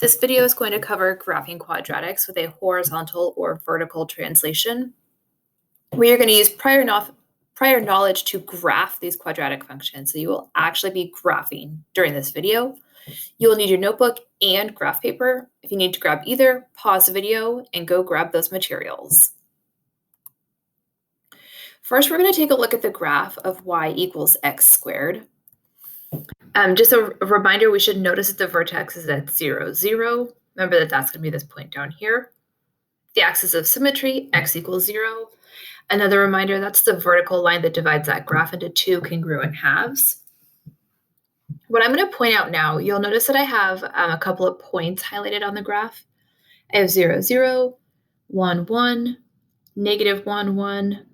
This video is going to cover graphing quadratics with a horizontal or vertical translation. We are going to use prior knowledge to graph these quadratic functions. So you will actually be graphing during this video. You will need your notebook and graph paper. If you need to grab either, pause the video and go grab those materials. First, we're going to take a look at the graph of y equals x squared. Just a reminder, we should notice that the vertex is at 0, 0. Remember that that's going to be this point down here. The axis of symmetry, x equals 0. Another reminder, that's the vertical line that divides that graph into two congruent halves. What I'm going to point out now, you'll notice that I have a couple of points highlighted on the graph. I have 0, 0, 1, 1, negative 1, 1,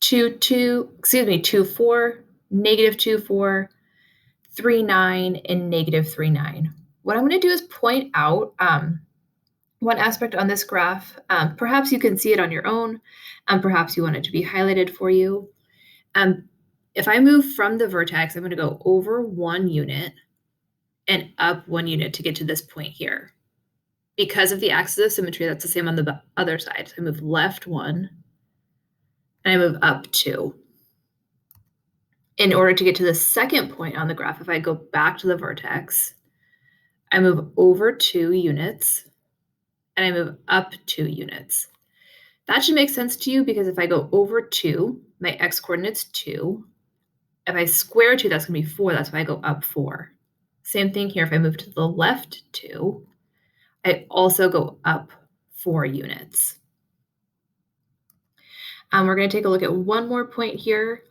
2, 2, 4, negative 2, 4, 3, 9, and negative 3, 9. What I'm going to do is point out one aspect on this graph. Perhaps you can see it on your own, perhaps you want it to be highlighted for you. If I move from the vertex, I'm going to go over 1 unit and up 1 unit to get to this point here. Because of the axis of symmetry, that's the same on the other side. So I move left 1, and I move up 2. In order to get to the second point on the graph, if I go back to the vertex, I move over 2 units, and I move up 2 units. That should make sense to you because if I go over 2, my x-coordinate's 2. If I square 2, that's going to be 4. That's why I go up 4. Same thing here. If I move to the left 2, I also go up 4 units. We're going to take a look at one more point here.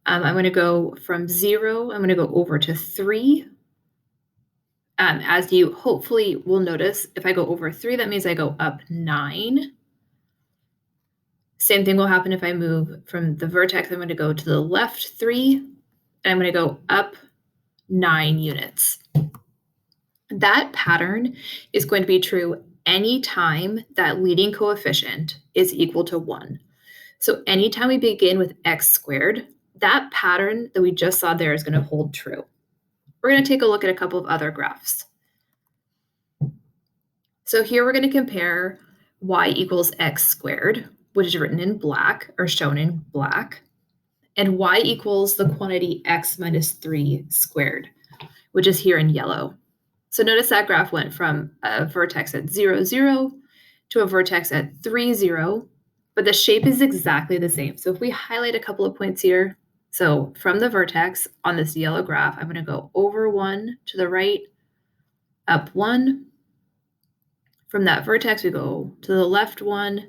I'm going to go from 0, I'm going to go over to 3. As you hopefully will notice, if I go over 3, that means I go up 9. Same thing will happen if I move from the vertex. I'm going to go to the left 3, and I'm going to go up 9 units. That pattern is going to be true anytime that leading coefficient is equal to 1. So anytime we begin with x squared, that pattern that we just saw there is going to hold true. We're going to take a look at a couple of other graphs. So here we're going to compare y equals x squared, which is written in black or shown in black, and y equals the quantity x minus 3 squared, which is here in yellow. So notice that graph went from a vertex at 0, 0 to a vertex at 3, 0, but the shape is exactly the same. So if we highlight a couple of points here, so from the vertex on this yellow graph, I'm going to go over 1 to the right, up 1. From that vertex, we go to the left 1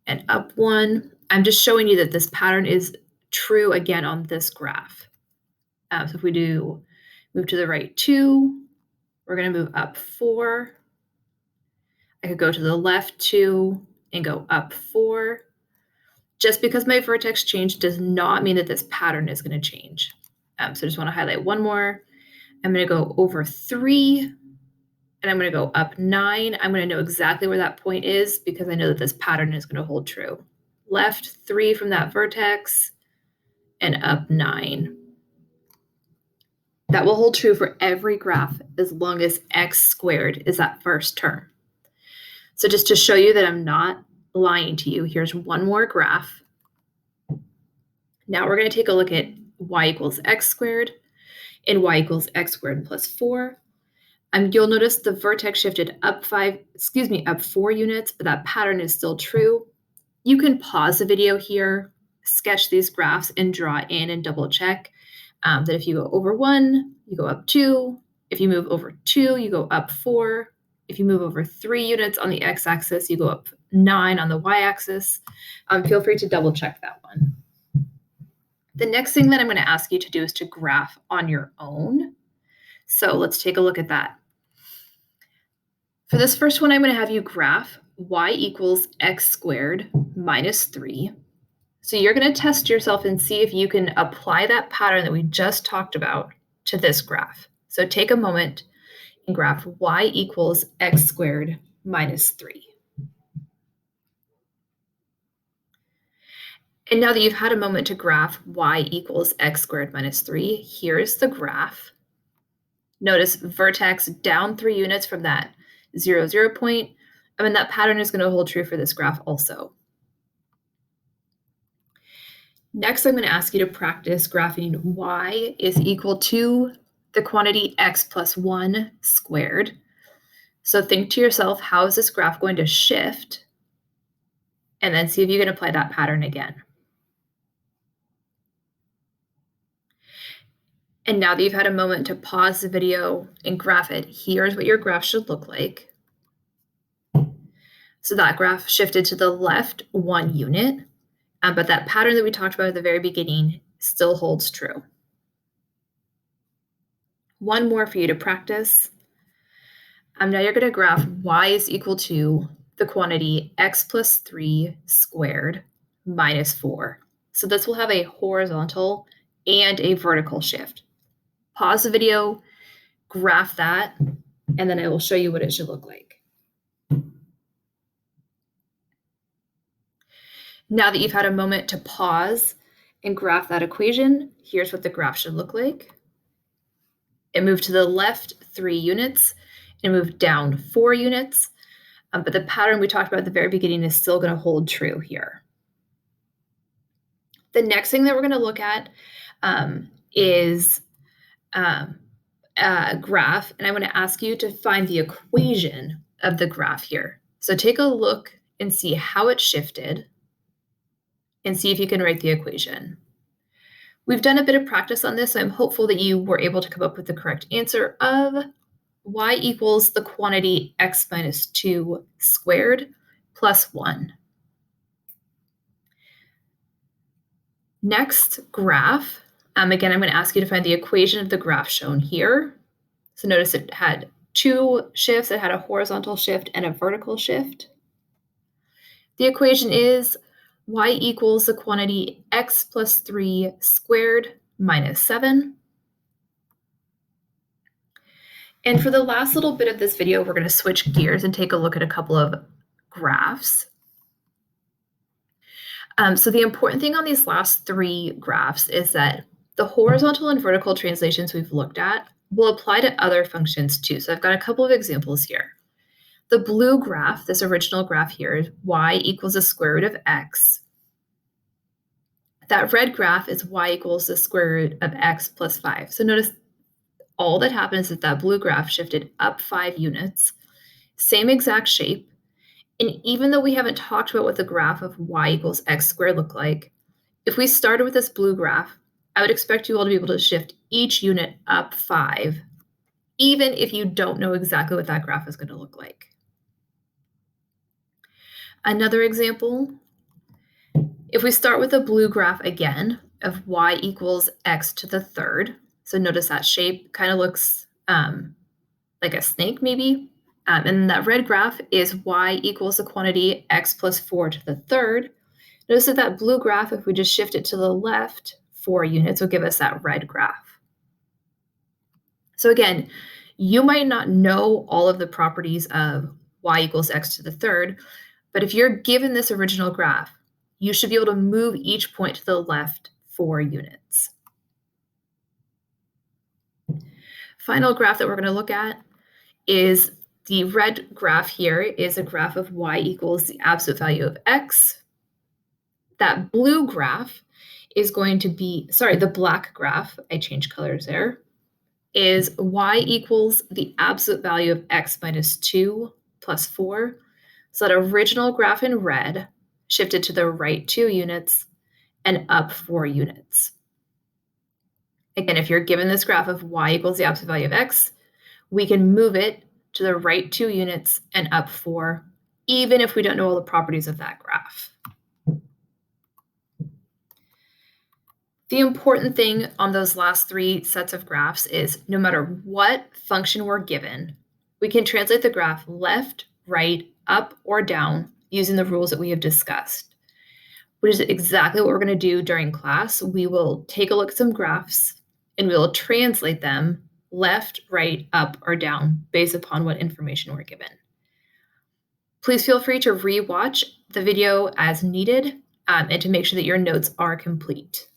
and up 1. I'm just showing you that this pattern is true again on this graph. So if we do move to the right 2, we're going to move up 4. I could go to the left 2 and go up 4. Just because my vertex changed does not mean that this pattern is going to change. So I just want to highlight one more. I'm going to go over 3, and I'm going to go up 9. I'm going to know exactly where that point is because I know that this pattern is going to hold true. Left 3 from that vertex, and up 9. That will hold true for every graph as long as x squared is that first term. So just to show you that I'm not lying to you, here's one more graph. Now we're going to take a look at y equals x squared and y equals x squared plus 4. You'll notice the vertex shifted up 4 units, but that pattern is still true. You can pause the video here, sketch these graphs, and draw in and double check that if you go over 1, you go up 2. If you move over 2, you go up 4. If you move over 3 units on the x-axis, you go up 9 on the y-axis. Feel free to double check that one. The next thing that I'm going to ask you to do is to graph on your own. So let's take a look at that. For this first one, I'm going to have you graph y equals x squared minus 3. So you're going to test yourself and see if you can apply that pattern that we just talked about to this graph. So take a moment and graph y equals x squared minus 3. And now that you've had a moment to graph y equals x squared minus 3, here's the graph. Notice vertex down 3 units from that 0, 0 point. I mean, that pattern is going to hold true for this graph also. Next, I'm going to ask you to practice graphing y is equal to the quantity x plus 1 squared. So think to yourself, how is this graph going to shift? And then see if you can apply that pattern again. And now that you've had a moment to pause the video and graph it, here's what your graph should look like. So that graph shifted to the left 1 unit, but that pattern that we talked about at the very beginning still holds true. One more for you to practice. Now you're going to graph y is equal to the quantity x plus 3 squared minus 4. So this will have a horizontal and a vertical shift. Pause the video, graph that, and then I will show you what it should look like. Now that you've had a moment to pause and graph that equation, here's what the graph should look like. It moved to the left 3 units, it moved down 4 units, but the pattern we talked about at the very beginning is still going to hold true here. The next thing that we're going to look at is a graph, and I'm going to ask you to find the equation of the graph here. So take a look and see how it shifted and see if you can write the equation. We've done a bit of practice on this, so I'm hopeful that you were able to come up with the correct answer of y equals the quantity x minus 2 squared plus 1. Next graph, again, I'm going to ask you to find the equation of the graph shown here. So notice it had 2 shifts. It had a horizontal shift and a vertical shift. The equation is y equals the quantity x plus 3 squared minus 7. And for the last little bit of this video, we're going to switch gears and take a look at a couple of graphs. So the important thing on these last 3 graphs is that the horizontal and vertical translations we've looked at will apply to other functions too. So I've got a couple of examples here. The blue graph, this original graph here, is y equals the square root of x. That red graph is y equals the square root of x plus 5. So notice all that happens is that blue graph shifted up 5 units, same exact shape. And even though we haven't talked about what the graph of y equals x squared looked like, if we started with this blue graph, I would expect you all to be able to shift each unit up 5, even if you don't know exactly what that graph is going to look like. Another example, if we start with the blue graph again of y equals x to the third, so notice that shape kind of looks like a snake maybe. And that red graph is y equals the quantity x plus 4 to the third. Notice that blue graph, if we just shift it to the left 4 units, will give us that red graph. So again, you might not know all of the properties of y equals x to the third, but if you're given this original graph, you should be able to move each point to the left 4 units. Final graph that we're going to look at is the red graph here is a graph of y equals the absolute value of x. That blue graph is going to be, the black graph, I changed colors there, is y equals the absolute value of x minus 2 plus 4. So that original graph in red shifted to the right 2 units and up 4 units. Again, if you're given this graph of y equals the absolute value of x, we can move it to the right 2 units and up 4, even if we don't know all the properties of that graph. The important thing on those last 3 sets of graphs is no matter what function we're given, we can translate the graph left, right, up, or down using the rules that we have discussed, which is exactly what we're going to do during class. We will take a look at some graphs and we will translate them left, right, up, or down based upon what information we're given. Please feel free to re-watch the video as needed and to make sure that your notes are complete.